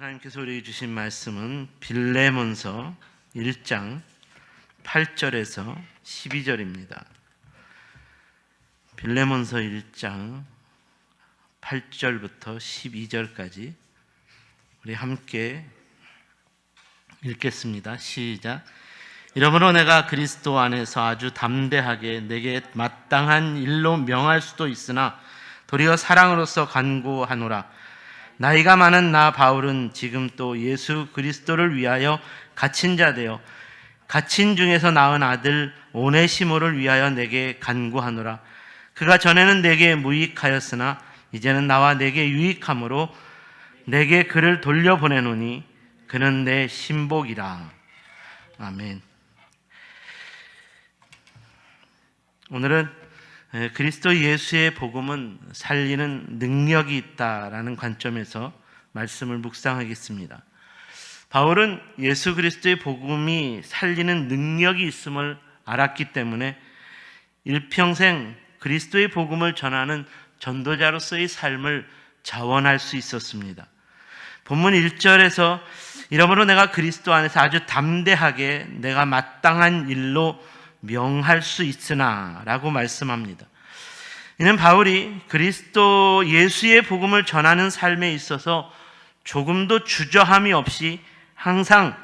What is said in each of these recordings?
하나님께서 우리에게 주신 말씀은 빌레몬서 1장 8절에서 12절입니다. 빌레몬서 1장 8절부터 12절까지 우리 함께 읽겠습니다. 시작. 이러므로 내가 그리스도 안에서 아주 담대하게 내게 마땅한 일로 명할 수도 있으나 도리어 사랑으로서 간구하노라. 나이가 많은 나 바울은 지금 또 예수 그리스도를 위하여 갇힌 자 되어 갇힌 중에서 낳은 아들 오네시모를 위하여 내게 간구하노라. 그가 전에는 내게 무익하였으나 이제는 나와 내게 유익함으로 내게 그를 돌려보내노니 그는 내 신복이라. 아멘. 오늘은 그리스도 예수의 복음은 살리는 능력이 있다라는 관점에서 말씀을 묵상하겠습니다. 바울은 예수 그리스도의 복음이 살리는 능력이 있음을 알았기 때문에 일평생 그리스도의 복음을 전하는 전도자로서의 삶을 자원할 수 있었습니다. 본문 1절에서 이러므로 내가 그리스도 안에서 아주 담대하게 내가 마땅한 일로 명할 수 있으나 라고 말씀합니다. 이는 바울이 그리스도 예수의 복음을 전하는 삶에 있어서 조금도 주저함이 없이 항상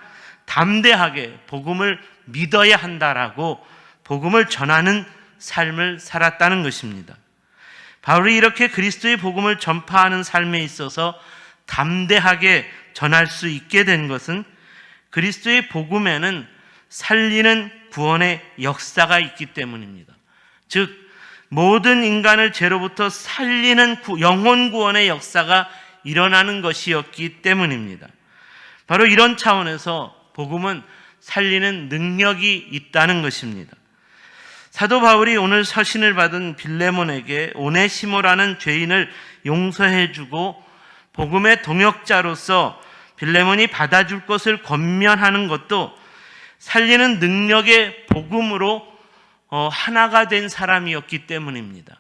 담대하게 복음을 믿어야 한다라고 복음을 전하는 삶을 살았다는 것입니다. 바울이 이렇게 그리스도의 복음을 전파하는 삶에 있어서 담대하게 전할 수 있게 된 것은 그리스도의 복음에는 살리는 구원의 역사가 있기 때문입니다. 즉 모든 인간을 죄로부터 살리는 영혼 구원의 역사가 일어나는 것이었기 때문입니다. 바로 이런 차원에서 복음은 살리는 능력이 있다는 것입니다. 사도 바울이 오늘 서신을 받은 빌레몬에게 오네시모라는 죄인을 용서해주고 복음의 동역자로서 빌레몬이 받아줄 것을 권면하는 것도 살리는 능력의 복음으로 하나가 된 사람이었기 때문입니다.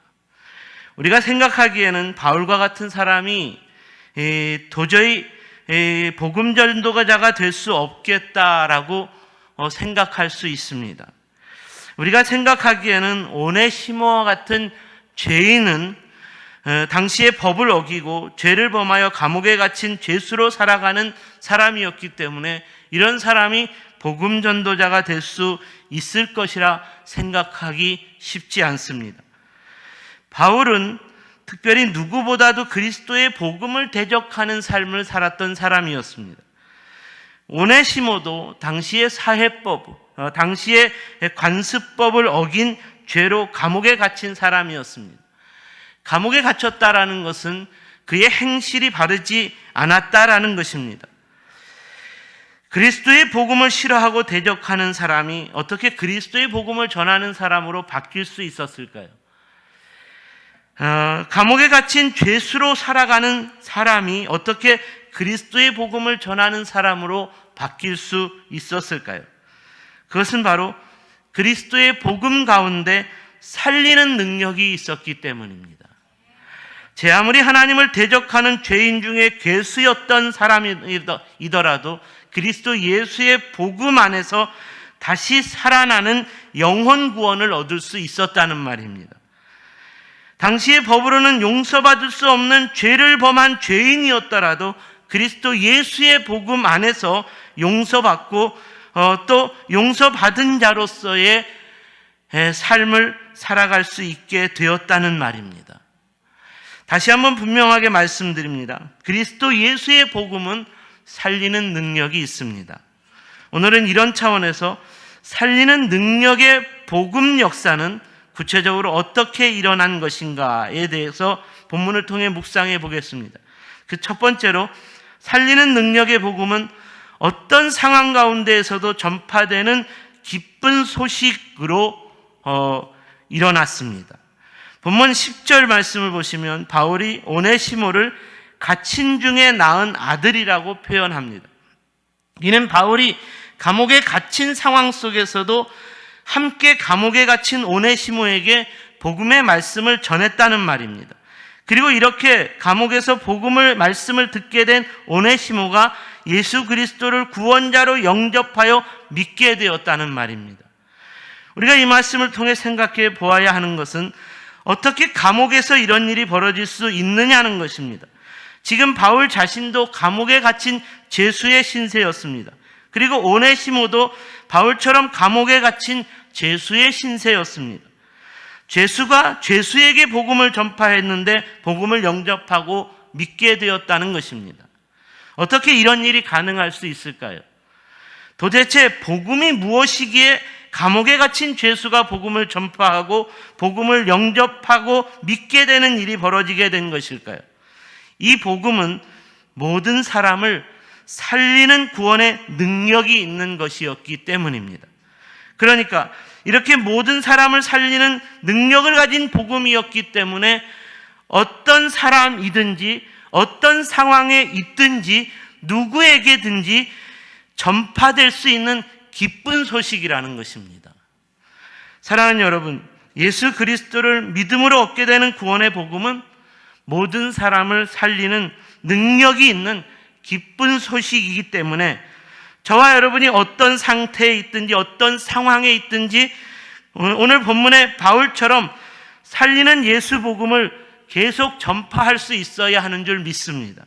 우리가 생각하기에는 바울과 같은 사람이 도저히 복음 전도자가 될 수 없겠다라고 생각할 수 있습니다. 우리가 생각하기에는 오네시모와 같은 죄인은 당시의 법을 어기고 죄를 범하여 감옥에 갇힌 죄수로 살아가는 사람이었기 때문에 이런 사람이 복음 전도자가 될 수 있을 것이라 생각하기 쉽지 않습니다. 바울은 특별히 누구보다도 그리스도의 복음을 대적하는 삶을 살았던 사람이었습니다. 오네시모도 당시의 사회법, 당시의 관습법을 어긴 죄로 감옥에 갇힌 사람이었습니다. 감옥에 갇혔다라는 것은 그의 행실이 바르지 않았다라는 것입니다. 그리스도의 복음을 싫어하고 대적하는 사람이 어떻게 그리스도의 복음을 전하는 사람으로 바뀔 수 있었을까요? 감옥에 갇힌 죄수로 살아가는 사람이 어떻게 그리스도의 복음을 전하는 사람으로 바뀔 수 있었을까요? 그것은 바로 그리스도의 복음 가운데 살리는 능력이 있었기 때문입니다. 제 아무리 하나님을 대적하는 죄인 중에 괴수였던 사람이더라도 그리스도 예수의 복음 안에서 다시 살아나는 영혼 구원을 얻을 수 있었다는 말입니다. 당시의 법으로는 용서받을 수 없는 죄를 범한 죄인이었더라도 그리스도 예수의 복음 안에서 용서받고 또 용서받은 자로서의 삶을 살아갈 수 있게 되었다는 말입니다. 다시 한번 분명하게 말씀드립니다. 그리스도 예수의 복음은 살리는 능력이 있습니다. 오늘은 이런 차원에서 살리는 능력의 복음 역사는 구체적으로 어떻게 일어난 것인가에 대해서 본문을 통해 묵상해 보겠습니다. 그 첫 번째로 살리는 능력의 복음은 어떤 상황 가운데에서도 전파되는 기쁜 소식으로 일어났습니다. 본문 10절 말씀을 보시면 바울이 오네시모를 갇힌 중에 낳은 아들이라고 표현합니다. 이는 바울이 감옥에 갇힌 상황 속에서도 함께 감옥에 갇힌 오네시모에게 복음의 말씀을 전했다는 말입니다. 그리고 이렇게 감옥에서 말씀을 듣게 된 오네시모가 예수 그리스도를 구원자로 영접하여 믿게 되었다는 말입니다. 우리가 이 말씀을 통해 생각해 보아야 하는 것은 어떻게 감옥에서 이런 일이 벌어질 수 있느냐는 것입니다. 지금 바울 자신도 감옥에 갇힌 죄수의 신세였습니다. 그리고 오네시모도 바울처럼 감옥에 갇힌 죄수의 신세였습니다. 죄수가 죄수에게 복음을 전파했는데 복음을 영접하고 믿게 되었다는 것입니다. 어떻게 이런 일이 가능할 수 있을까요? 도대체 복음이 무엇이기에 감옥에 갇힌 죄수가 복음을 전파하고 복음을 영접하고 믿게 되는 일이 벌어지게 된 것일까요? 이 복음은 모든 사람을 살리는 구원의 능력이 있는 것이었기 때문입니다. 그러니까 이렇게 모든 사람을 살리는 능력을 가진 복음이었기 때문에 어떤 사람이든지 어떤 상황에 있든지 누구에게든지 전파될 수 있는 기쁜 소식이라는 것입니다. 사랑하는 여러분, 예수 그리스도를 믿음으로 얻게 되는 구원의 복음은 모든 사람을 살리는 능력이 있는 기쁜 소식이기 때문에 저와 여러분이 어떤 상태에 있든지 어떤 상황에 있든지 오늘 본문의 바울처럼 살리는 예수 복음을 계속 전파할 수 있어야 하는 줄 믿습니다.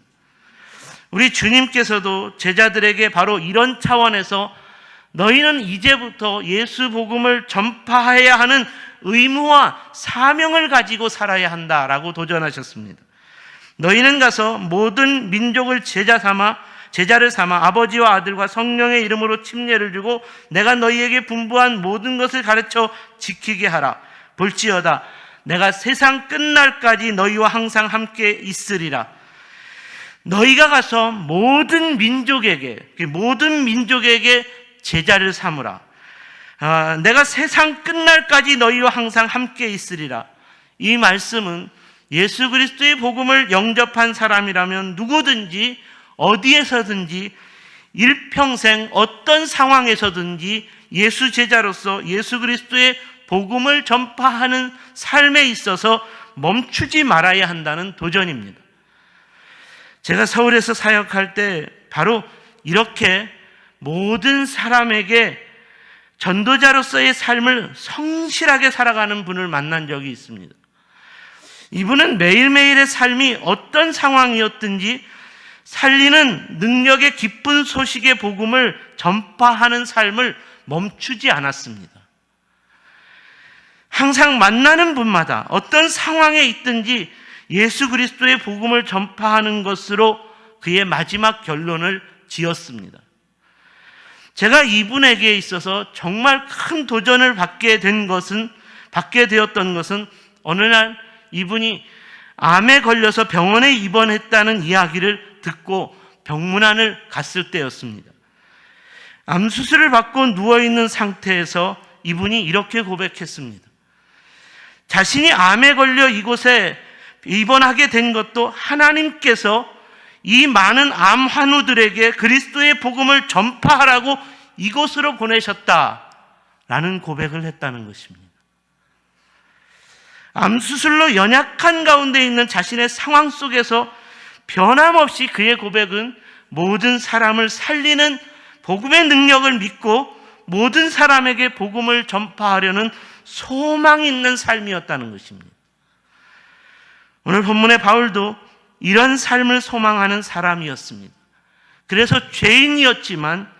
우리 주님께서도 제자들에게 바로 이런 차원에서 너희는 이제부터 예수 복음을 전파해야 하는 의무와 사명을 가지고 살아야 한다라고 도전하셨습니다. 너희는 가서 모든 민족을 제자를 삼아 아버지와 아들과 성령의 이름으로 침례를 주고 내가 너희에게 분부한 모든 것을 가르쳐 지키게 하라. 볼지어다 내가 세상 끝날까지 너희와 항상 함께 있으리라. 너희가 가서 모든 민족에게 제자를 삼으라. 내가 세상 끝날까지 너희와 항상 함께 있으리라. 이 말씀은 예수 그리스도의 복음을 영접한 사람이라면 누구든지 어디에서든지 일평생 어떤 상황에서든지 예수 제자로서 예수 그리스도의 복음을 전파하는 삶에 있어서 멈추지 말아야 한다는 도전입니다. 제가 서울에서 사역할 때 바로 이렇게 모든 사람에게 전도자로서의 삶을 성실하게 살아가는 분을 만난 적이 있습니다. 이분은 매일매일의 삶이 어떤 상황이었든지 살리는 능력의 기쁜 소식의 복음을 전파하는 삶을 멈추지 않았습니다. 항상 만나는 분마다 어떤 상황에 있든지 예수 그리스도의 복음을 전파하는 것으로 그의 마지막 결론을 지었습니다. 제가 이분에게 있어서 정말 큰 도전을 받게 되었던 것은 어느 날 이분이 암에 걸려서 병원에 입원했다는 이야기를 듣고 병문안을 갔을 때였습니다. 암 수술을 받고 누워있는 상태에서 이분이 이렇게 고백했습니다. 자신이 암에 걸려 이곳에 입원하게 된 것도 하나님께서 이 많은 암 환우들에게 그리스도의 복음을 전파하라고 이곳으로 보내셨다라는 고백을 했다는 것입니다. 암 수술로 연약한 가운데 있는 자신의 상황 속에서 변함없이 그의 고백은 모든 사람을 살리는 복음의 능력을 믿고 모든 사람에게 복음을 전파하려는 소망이 있는 삶이었다는 것입니다. 오늘 본문의 바울도 이런 삶을 소망하는 사람이었습니다. 그래서 죄인이었지만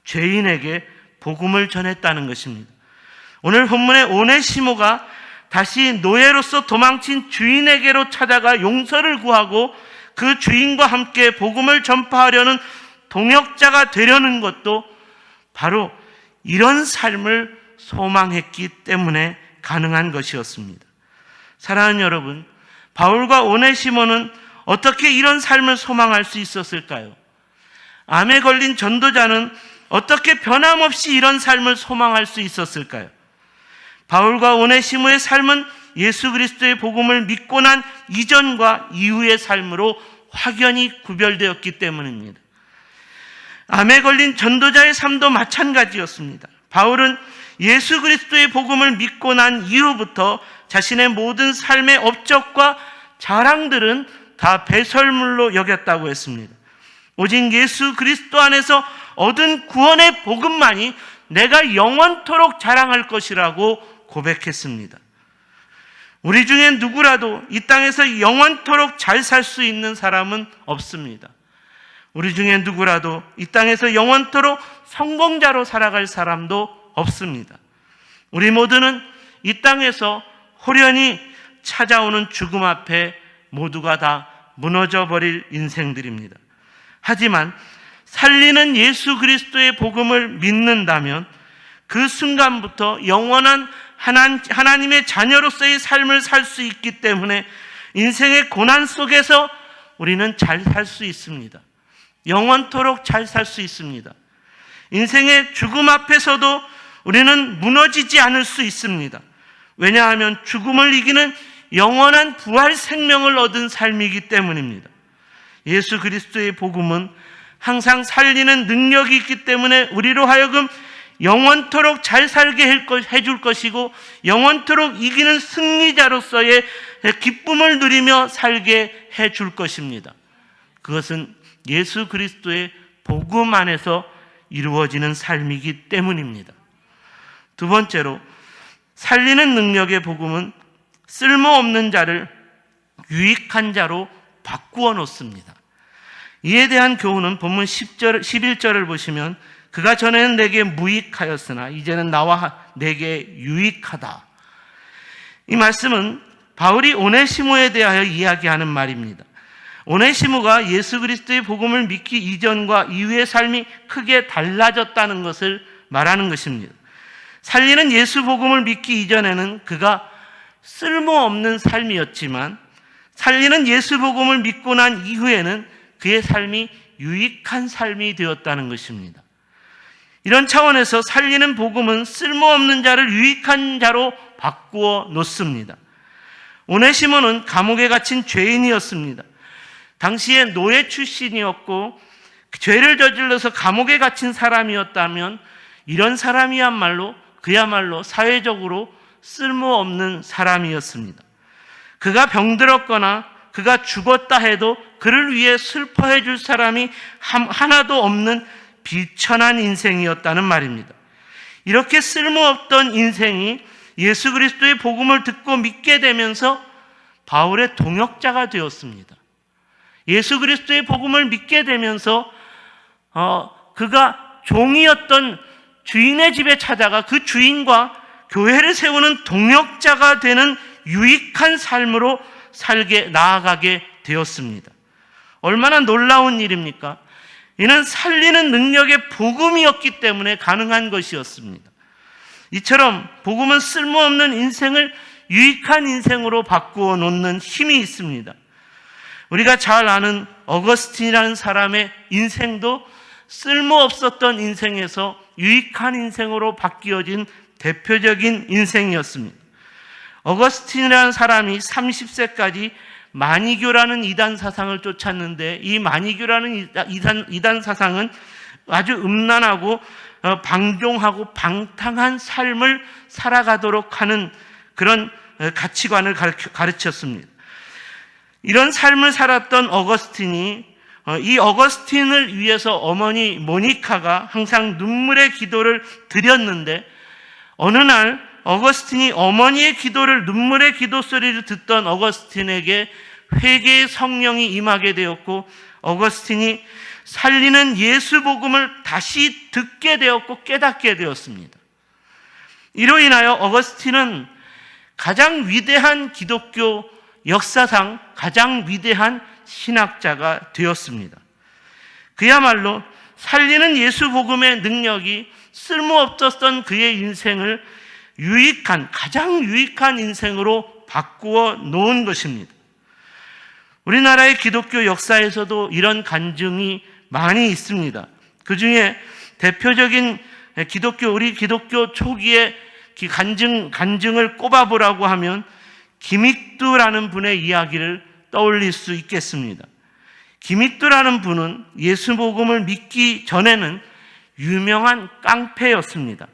죄인에게 복음을 전했다는 것입니다. 오늘 본문의 오네시모가 다시 노예로서 도망친 주인에게로 찾아가 용서를 구하고 그 주인과 함께 복음을 전파하려는 동역자가 되려는 것도 바로 이런 삶을 소망했기 때문에 가능한 것이었습니다. 사랑하는 여러분, 바울과 오네시모는 어떻게 이런 삶을 소망할 수 있었을까요? 암에 걸린 전도자는 어떻게 변함없이 이런 삶을 소망할 수 있었을까요? 바울과 오네시모의 삶은 예수 그리스도의 복음을 믿고 난 이전과 이후의 삶으로 확연히 구별되었기 때문입니다. 암에 걸린 전도자의 삶도 마찬가지였습니다. 바울은 예수 그리스도의 복음을 믿고 난 이후부터 자신의 모든 삶의 업적과 자랑들은 다 배설물로 여겼다고 했습니다. 오직 예수 그리스도 안에서 얻은 구원의 복음만이 내가 영원토록 자랑할 것이라고 고백했습니다. 우리 중에 누구라도 이 땅에서 영원토록 잘 살 수 있는 사람은 없습니다. 우리 중에 누구라도 이 땅에서 영원토록 성공자로 살아갈 사람도 없습니다. 우리 모두는 이 땅에서 호련히 찾아오는 죽음 앞에 모두가 다 무너져 버릴 인생들입니다. 하지만 살리는 예수 그리스도의 복음을 믿는다면 그 순간부터 영원한 하나님의 자녀로서의 삶을 살 수 있기 때문에 인생의 고난 속에서 우리는 잘 살 수 있습니다. 영원토록 잘 살 수 있습니다. 인생의 죽음 앞에서도 우리는 무너지지 않을 수 있습니다. 왜냐하면 죽음을 이기는 영원한 부활 생명을 얻은 삶이기 때문입니다. 예수 그리스도의 복음은 항상 살리는 능력이 있기 때문에 우리로 하여금 영원토록 잘 살게 해줄 것이고 영원토록 이기는 승리자로서의 기쁨을 누리며 살게 해줄 것입니다. 그것은 예수 그리스도의 복음 안에서 이루어지는 삶이기 때문입니다. 두 번째로, 살리는 능력의 복음은 쓸모없는 자를 유익한 자로 바꾸어 놓습니다. 이에 대한 교훈은 본문 11절을 보시면 그가 전에는 내게 무익하였으나 이제는 나와 내게 유익하다. 이 말씀은 바울이 오네시모에 대하여 이야기하는 말입니다. 오네시모가 예수 그리스도의 복음을 믿기 이전과 이후의 삶이 크게 달라졌다는 것을 말하는 것입니다. 살리는 예수 복음을 믿기 이전에는 그가 쓸모없는 삶이었지만 살리는 예수 복음을 믿고 난 이후에는 그의 삶이 유익한 삶이 되었다는 것입니다. 이런 차원에서 살리는 복음은 쓸모없는 자를 유익한 자로 바꾸어 놓습니다. 오네시모는 감옥에 갇힌 죄인이었습니다. 당시에 노예 출신이었고 죄를 저질러서 감옥에 갇힌 사람이었다면 이런 사람이야말로 그야말로 사회적으로 쓸모없는 사람이었습니다. 그가 병들었거나 그가 죽었다 해도 그를 위해 슬퍼해 줄 사람이 하나도 없는 비천한 인생이었다는 말입니다. 이렇게 쓸모없던 인생이 예수 그리스도의 복음을 듣고 믿게 되면서 바울의 동역자가 되었습니다. 예수 그리스도의 복음을 믿게 되면서 그가 종이었던 주인의 집에 찾아가 그 주인과 교회를 세우는 동역자가 되는 유익한 삶으로 나아가게 되었습니다. 얼마나 놀라운 일입니까? 이는 살리는 능력의 복음이었기 때문에 가능한 것이었습니다. 이처럼 복음은 쓸모없는 인생을 유익한 인생으로 바꾸어 놓는 힘이 있습니다. 우리가 잘 아는 어거스틴이라는 사람의 인생도 쓸모없었던 인생에서 유익한 인생으로 바뀌어진 대표적인 인생이었습니다. 어거스틴이라는 사람이 30세까지 마니교라는 이단 사상을 쫓았는데 이 마니교라는 이단 사상은 아주 음란하고 방종하고 방탕한 삶을 살아가도록 하는 그런 가치관을 가르쳤습니다. 이런 삶을 살았던 어거스틴이 이 어거스틴을 위해서 어머니 모니카가 항상 눈물의 기도를 드렸는데 어느 날 어거스틴이 어머니의 기도를 눈물의 기도 소리를 듣던 어거스틴에게 회개의 성령이 임하게 되었고 어거스틴이 살리는 예수 복음을 다시 듣게 되었고 깨닫게 되었습니다. 이로 인하여 어거스틴은 가장 위대한 기독교 역사상 가장 위대한 신학자가 되었습니다. 그야말로 살리는 예수 복음의 능력이 쓸모없었던 그의 인생을 가장 유익한 인생으로 바꾸어 놓은 것입니다. 우리나라의 기독교 역사에서도 이런 간증이 많이 있습니다. 그 중에 대표적인 우리 기독교 초기의 간증을 꼽아보라고 하면 김익두라는 분의 이야기를 떠올릴 수 있겠습니다. 김익두라는 분은 예수 복음을 믿기 전에는 유명한 깡패였습니다.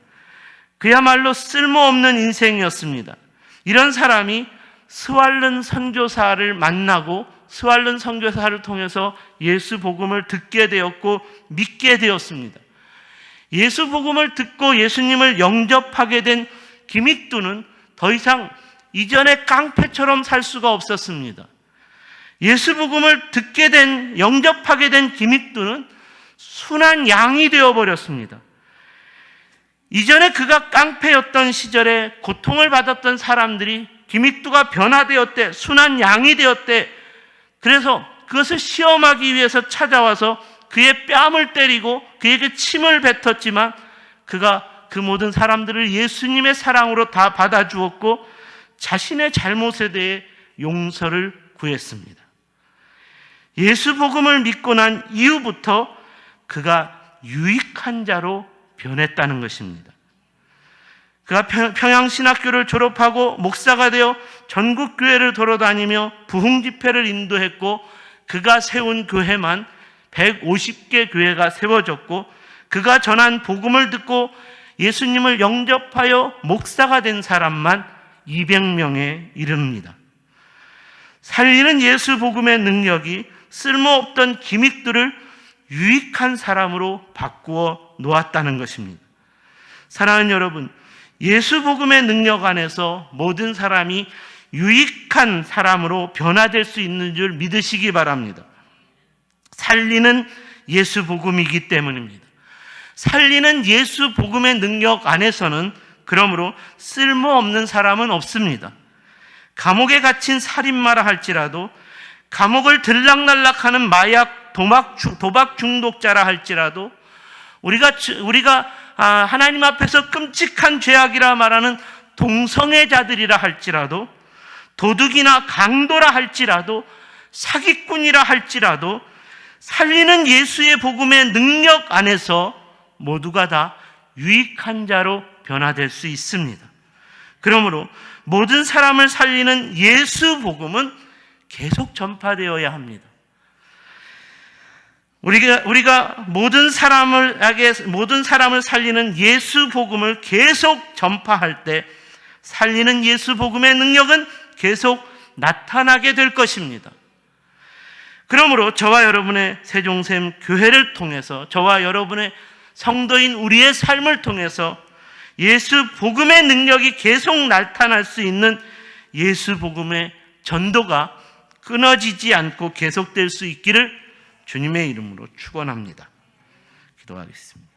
그야말로 쓸모없는 인생이었습니다. 이런 사람이 스왈른 선교사를 만나고 스왈른 선교사를 통해서 예수 복음을 듣게 되었고 믿게 되었습니다. 예수 복음을 듣고 예수님을 영접하게 된 김익두는 더 이상 이전의 깡패처럼 살 수가 없었습니다. 예수 복음을 듣게 된, 영접하게 된 김익두는 순한 양이 되어버렸습니다. 이전에 그가 깡패였던 시절에 고통을 받았던 사람들이 김익두가 변화되었대, 순한 양이 되었대. 그래서 그것을 시험하기 위해서 찾아와서 그의 뺨을 때리고 그에게 침을 뱉었지만 그가 그 모든 사람들을 예수님의 사랑으로 다 받아주었고 자신의 잘못에 대해 용서를 구했습니다. 예수 복음을 믿고 난 이후부터 그가 유익한 자로 변했다는 것입니다. 그가 평양신학교를 졸업하고 목사가 되어 전국 교회를 돌아다니며 부흥 집회를 인도했고 그가 세운 교회만 150개 교회가 세워졌고 그가 전한 복음을 듣고 예수님을 영접하여 목사가 된 사람만 200명에 이릅니다. 살리는 예수 복음의 능력이 쓸모없던 기믹들을 유익한 사람으로 바꾸어 놓았다는 것입니다. 사랑하는 여러분, 예수 복음의 능력 안에서 모든 사람이 유익한 사람으로 변화될 수 있는 줄 믿으시기 바랍니다. 살리는 예수 복음이기 때문입니다. 살리는 예수 복음의 능력 안에서는 그러므로 쓸모없는 사람은 없습니다. 감옥에 갇힌 살인마라 할지라도, 감옥을 들락날락하는 마약, 도박 중독자라 할지라도, 우리가 하나님 앞에서 끔찍한 죄악이라 말하는 동성애자들이라 할지라도, 도둑이나 강도라 할지라도, 사기꾼이라 할지라도 살리는 예수의 복음의 능력 안에서 모두가 다 유익한 자로 변화될 수 있습니다. 그러므로 모든 사람을 살리는 예수 복음은 계속 전파되어야 합니다. 우리가 모든 사람을 살리는 예수 복음을 계속 전파할 때 살리는 예수 복음의 능력은 계속 나타나게 될 것입니다. 그러므로 저와 여러분의 세종샘 교회를 통해서, 저와 여러분의 성도인 우리의 삶을 통해서 예수 복음의 능력이 계속 나타날 수 있는 예수 복음의 전도가 끊어지지 않고 계속될 수 있기를 주님의 이름으로 축원합니다. 기도하겠습니다.